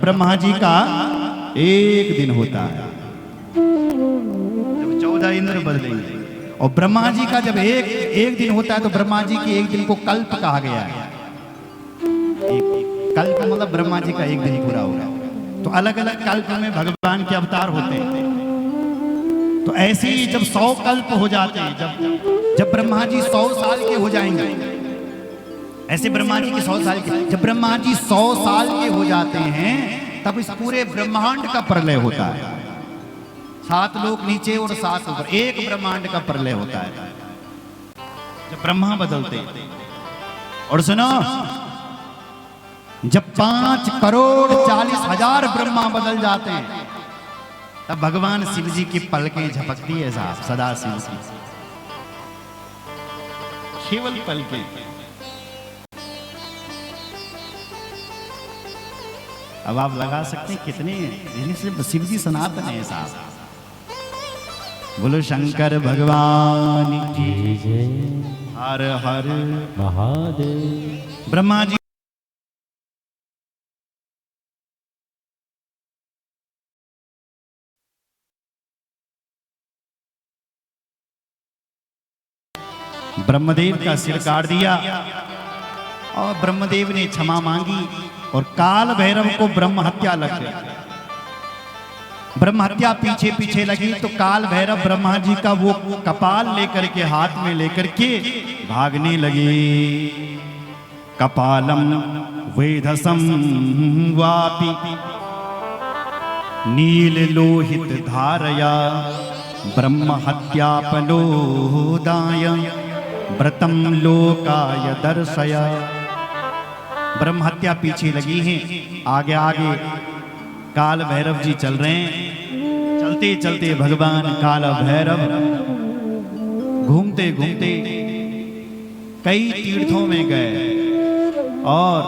ब्रह्मा जी का एक दिन होता है जब 14 इंद्र बदलेंगे, और ब्रह्मा जी का जब एक दिन होता है तो ब्रह्मा जी के एक दिन को कल्प कहा गया है। कल्प मतलब ब्रह्मा जी का एक दिन पूरा होगा। तो अलग अलग कल्प में भगवान के अवतार होते हैं। तो ऐसे ही जब 100 कल्प हो जाते हैं, जब ब्रह्मा जी 100 साल के हो जाएंगे, ऐसे ब्रह्मा जी के 100 साल के, जब ब्रह्मा जी 100 साल के हो जाते हैं तब इस पूरे ब्रह्मांड का प्रलय होता है। 7 लोग नीचे और 7 ऊपर, एक ब्रह्मांड का प्रलय होता है जब ब्रह्मा बदलते। और सुनो, जब 5,40,00,000 ब्रह्मा बदल जाते हैं तब भगवान शिव जी की पलकें झपकती है साहब, सदा शिव की केवल पलकें। अब आप लगा सकते हैं कितने शिव जी सनातन है साहब। बोलो शंकर भगवान की जय, हर हर महादेव। ब्रह्मा जी ब्रह्मदेव का सिर काट दिया और ब्रह्मदेव ने क्षमा मांगी और काल भैरव को ब्रह्म हत्या लग गई। ब्रह्म हत्या पीछे पीछे लगी तो काल भैरव ब्रह्मा जी का वो कपाल लेकर के हाथ में लेकर के भागने लगे। कपालम वेधसम वापि नील लोहित धारया ब्रह्म हत्यापलोदाय व्रतम लोकाय दर्शया। ब्रह्म हत्या पीछे लगी है, आगे आगे काल भैरव जी चल रहे हैं। चलते चलते भगवान काल भैरव घूमते घूमते कई तीर्थों में गए और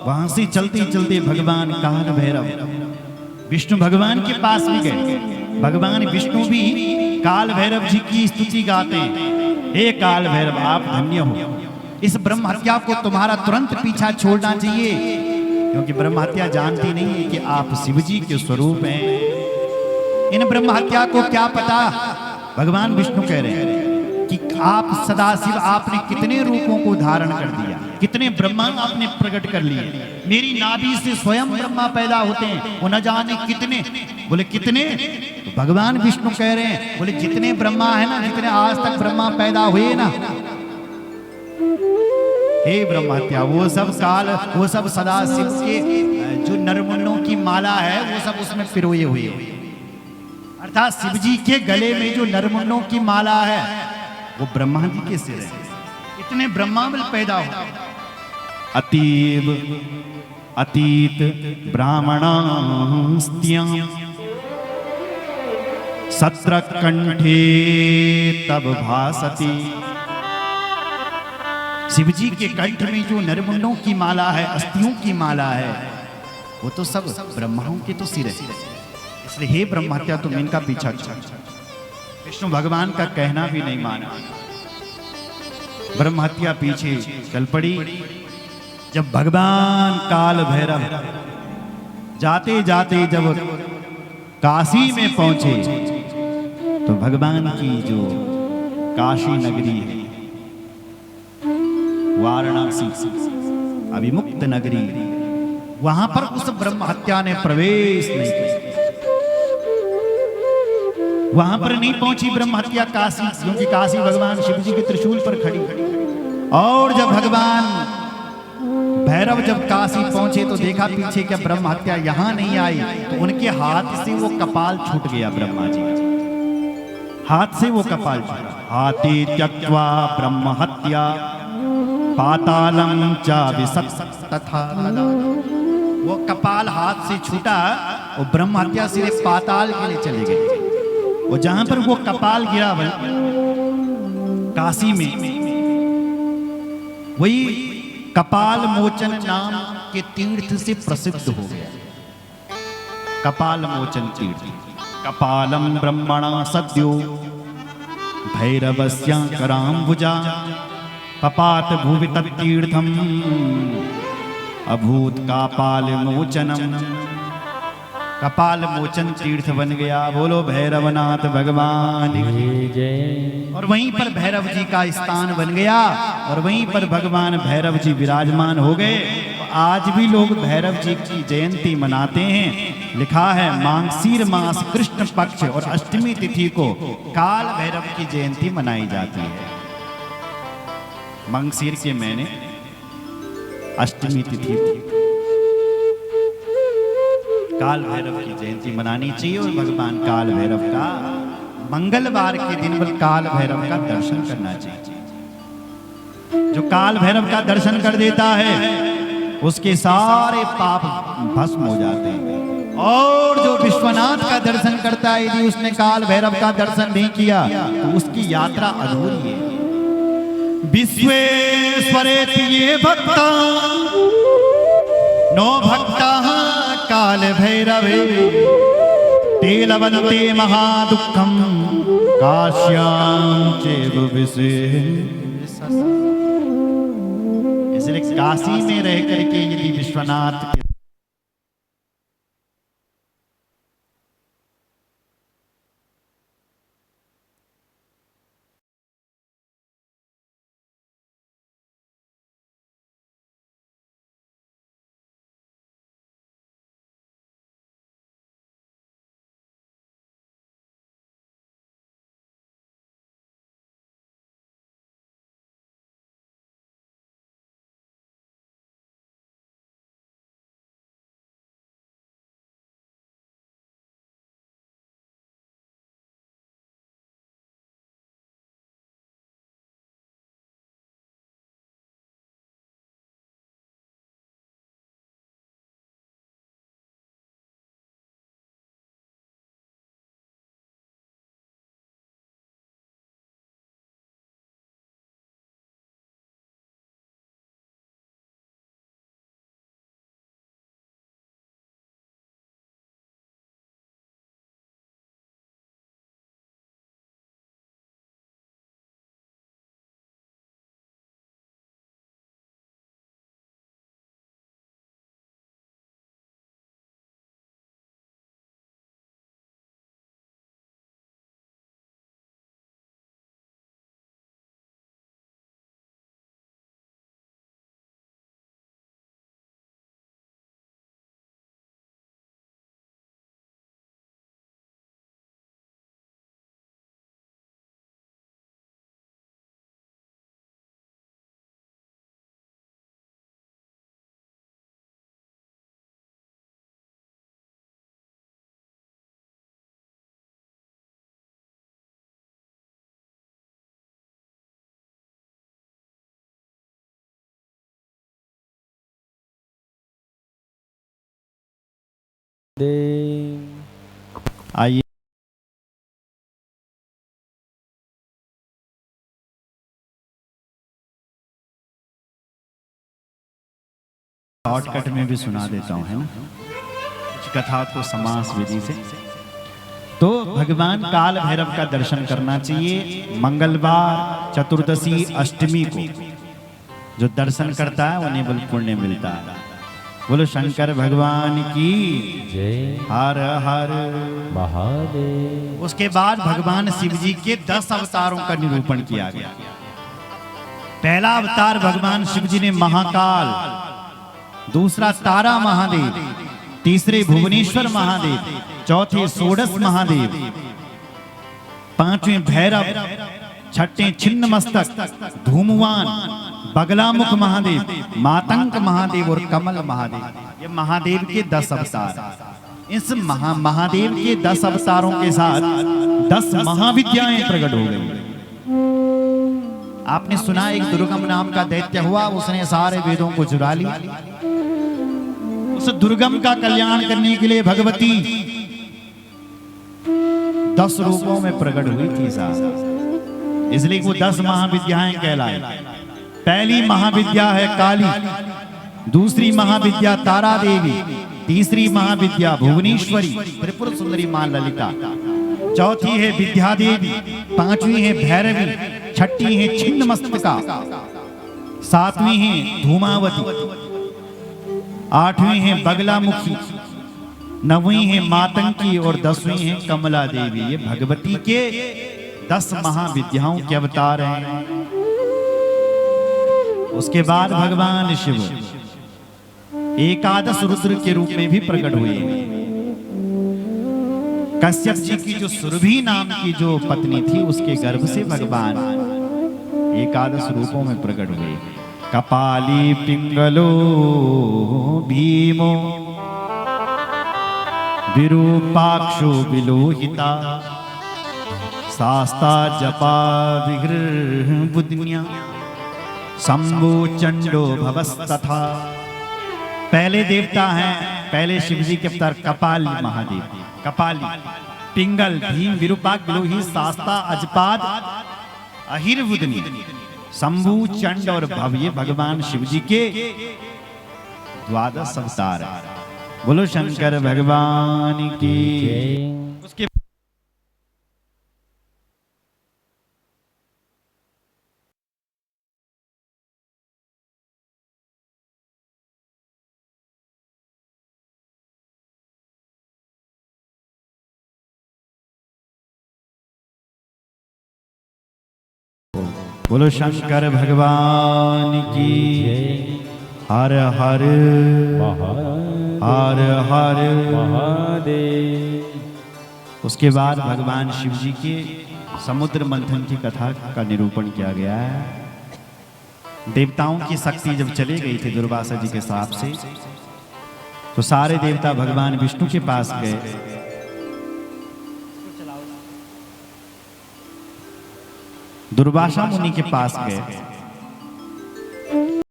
वहां से चलते चलते भगवान काल भैरव विष्णु भगवान के पास भी गए। भगवान विष्णु भी काल भैरव जी की स्तुति गाते हैं, हे काल भैरव आप धन्य हो, इस ब्रह्म हत्या को तुम्हारा तुरंत पीछा छोड़ना चाहिए, क्योंकि ब्रह्म हत्या जानती नहीं है कि आप शिव जी के स्वरूप हैं। इन ब्रह्म हत्या को क्या पता। भगवान विष्णु कह रहे हैं कि आप सदाशिव, आपने कितने रूपों को धारण कर दिया, कितने ब्रह्मा आपने प्रकट कर लिए। मेरी नाभि से स्वयं ब्रह्मा पैदा होते हैं, वो न जाने कितने। बोले कितने? तो भगवान विष्णु कह रहे हैं, बोले जितने ब्रह्मा है ना, जितने आज तक ब्रह्मा पैदा हुए ना, हे ब्रह्म हत्या, वो सब सदाशिव के जो नरमुंडों की माला है वो सब उसमें पिरोए हुए, अर्थात शिव जी के गले में जो नरमुंडों की माला है वो ब्रह्मा जी के सिर है। इतने ब्रह्मांड पैदा हो। अतीब अतीत ब्राह्मणास्त्यां सत्र कंठे तब भासती। शिव जी के कंठ में जो नरमुंडों की माला है, अस्थियों की माला है, वो तो सब ब्रह्माओं के तो सिर है। इसलिए हे ब्रह्म हत्या तुम इनका पीछा छोड़। विष्णु भगवान का कहना भी नहीं माना, ब्रह्म हत्या पीछे चल पड़ी। जब भगवान काल भैरव जाते जाते जब काशी में पहुंचे तो भगवान की जो काशी नगरी है, वाराणसी अभिमुक्त नगरी, वहां पर उस ब्रह्म हत्या ने प्रवेश नहीं किया। वहां पर नहीं पहुंची ब्रह्म हत्या काशी, क्योंकि काशी भगवान शिव जी के त्रिशूल पर खड़ी। और जब भगवान भैरव जब काशी पहुंचे तो देखा पीछे क्या ब्रह्म हत्या यहां नहीं आई, तो उनके हाथ से वो कपाल छूट गया। ब्रह्मा जी हाथ से वो कपाल छूटा। हाथी त्यक्त्वा ब्रह्म हत्या पातालम चा विसत् तथा। वो कपाल हाथ से छूटा और ब्रह्म हत्या सीधे पाताल के लिए चले गए। और जहां पर वो कपाल गिरा काशी में, वही कपाल मोचन नाम के तीर्थ से प्रसिद्ध हो गया। कपाल मोचन तीर्थ। कपालम ब्रह्मणा सद्यो भैरवस्याकराम्बुजा पपात भुवि तत्तीर्थम अभूत कापाल मोचनम कपाल मोचन तीर्थ बन गया। बोलो भैरवनाथ भगवान की जय। और वहीं पर भैरव जी का स्थान बन गया और वहीं पर भगवान भैरव जी विराजमान हो गए। आज भी लोग भैरव जी की जयंती मनाते हैं। लिखा है मांगशीर मास कृष्ण पक्ष और अष्टमी तिथि को काल भैरव की जयंती मनाई जाती है। मांगशीर के महीने अष्टमी तिथि काल भैरव की जयंती मनानी चाहिए और भगवान काल भैरव का मंगलवार के दिन पर काल भैरव का दर्शन करना चाहिए। जो काल भैरव का दर्शन कर देता है उसके सारे पाप भस्म हो जाते हैं। और जो विश्वनाथ का दर्शन करता है यदि उसने काल भैरव का दर्शन नहीं किया तो उसकी यात्रा अधूरी है। विश्वेश्वरेति ये भक्ता नो भक्ता काल भैरवे ते लभन्ते महादुःखं काश्यां चैव विशेषतः। इसलिए काशी में रह करके यदि विश्वनाथ के आइए शॉर्टकट में भी सुना देता हूँ, है ना, कुछ कथा को समास विधि से। तो भगवान काल भैरव का दर्शन करना चाहिए। मंगलवार, चतुर्दशी, अष्टमी को जो दर्शन करता है उन्हें बल पुण्य मिलता है। बोलो शंकर भगवान की जय। हर हर महादेव। उसके बाद भगवान शिव जी के 10 अवतारों का निरूपण किया गया। पहला अवतार भगवान शिव जी ने महाकाल, दूसरा तारा महादेव, तीसरे भुवनेश्वर महादेव, चौथे षोडश महादेव, पांचवें भैरव, छठे छिन्न मस्तक, धूमवान, बगलामुख महादेव, मातंग महादेव और कमल महादेव। ये महादेव के 10 अवतार। इस महादेव के 10 अवतारों के साथ 10 महाविद्याएं प्रकट हो गई। आपने सुना एक दुर्गम नाम का दैत्य हुआ, उसने सारे वेदों को चुरा लिया। उस दुर्गम का कल्याण करने के लिए भगवती 10 रूपों में प्रकट हुई थी साहब, इसलिए वो 10 महाविद्याएं कहलाए। पहली महाविद्या है काली, दूसरी महाविद्या तारा देवी, तीसरी महाविद्या भुवनेश्वरी त्रिपुर सुंदरी मां ललिता, चौथी है विद्या देवी, पांचवी है भैरवी, छठी है छिन्न मस्तका, सातवीं है धूमावती, आठवीं है बगलामुखी, 9वीं है मातंगी और 10वीं है कमला देवी। ये भगवती के 10 महाविद्याओं के अवतार हैं। उसके बाद भगवान शिव एकादश रुद्र के रूप में भी प्रकट हुए। कश्यप जी की जो सुरभि नाम की जो पत्नी थी, उसके गर्भ से भगवान एकादश रूपों में प्रकट हुए। कपाली पिंगलो भीमो विरूपाक्षो विलोहिता शास्ता जपा विग्रह बुद्धिया शंभु चंडो भवस्तथा। पहले देवता हैं, पहले शिव जी के अवतार कपाल महादेव, कपाली, पिंगल, भीम, विरूपाक्ष, विलोही, शास्ता, अजपाद, अहिर्बुदनी, शंभु, चंड और भव्य भगवान शिव जी के 12 अवतार। बोलो शंकर भगवान की। उसके बोलो शंकर भगवान की। हर हर हर हर महादेव। उसके बाद भगवान शिव जी के समुद्र मंथन की कथा का निरूपण किया गया है। देवताओं की शक्ति जब चली गई थी दुर्वासा जी के साथ से, तो सारे देवता भगवान विष्णु के पास गए। दुर्वासा मुनि के पास गए